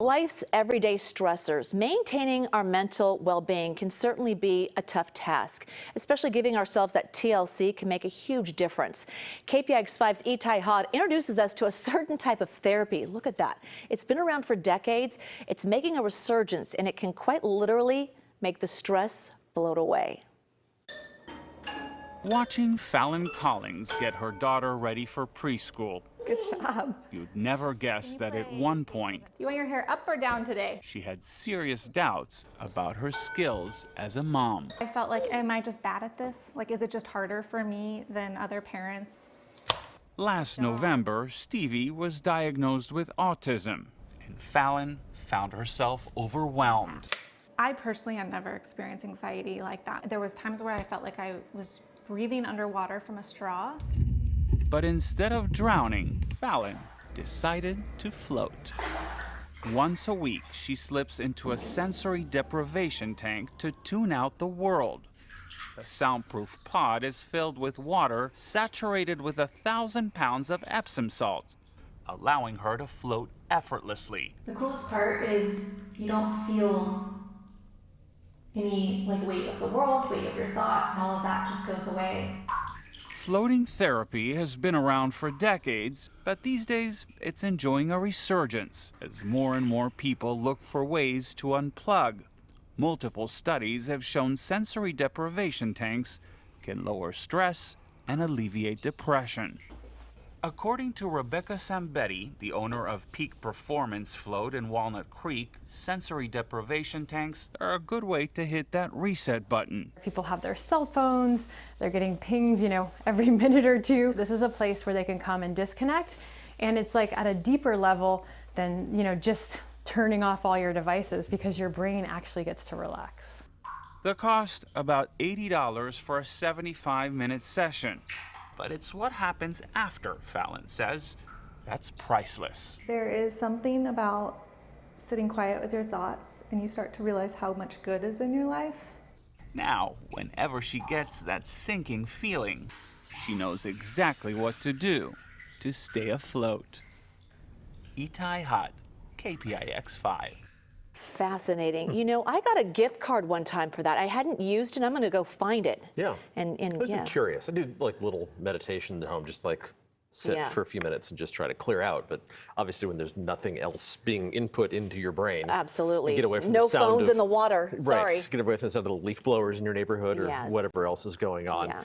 Life's everyday stressors, maintaining our mental well-being can certainly be a tough task. Especially giving ourselves that TLC can make a huge difference. KPIX 5's Itay Hod introduces us to a certain type of therapy. Look at that. It's been around for decades. It's making a resurgence, and it can quite literally make the stress float away. Watching Fallon Collins get her daughter ready for preschool. Good job. You'd never guess that at one point, Do you want your hair up or down today? she had serious doubts about her skills as a mom. I felt like, am I just bad at this? Like, is it just harder for me than other parents? Last November, Stevie was diagnosed with autism, and Fallon found herself overwhelmed. I personally had never experienced anxiety like that. There was times where I felt like I was breathing underwater from a straw. But instead of drowning, Fallon decided to float. Once a week, she slips into a sensory deprivation tank to tune out the world. The soundproof pod is filled with water saturated with 1,000 pounds of Epsom salt, allowing her to float effortlessly. The coolest part is you don't feel any weight of the world, weight of your thoughts, all of that just goes away. Floating therapy has been around for decades, but these days it's enjoying a resurgence as more and more people look for ways to unplug. Multiple studies have shown sensory deprivation tanks can lower stress and alleviate depression. According to Rebecca Sambetti, the owner of Peak Performance Float in Walnut Creek, sensory deprivation tanks are a good way to hit that reset button. People have their cell phones, they're getting pings, every minute or two. This is a place where they can come and disconnect, and it's like at a deeper level than, just turning off all your devices, because your brain actually gets to relax. The cost, about $80 for a 75-minute session. But it's what happens after, Fallon says, that's priceless. There is something about sitting quiet with your thoughts and you start to realize how much good is in your life. Now, whenever she gets that sinking feeling, she knows exactly what to do to stay afloat. Itay Hod, KPIX 5. Fascinating. I got a gift card one time for that. I hadn't used it. I'm going to go find it. Yeah. And I was yeah. curious. I do little meditation at home, just sit for a few minutes and just try to clear out. But obviously when there's nothing else being input into your brain. Absolutely. Get away from no the sound phones of, in the water. Right. Sorry. Get away from the sound of the leaf blowers in your neighborhood or Yes. whatever else is going on. Yeah.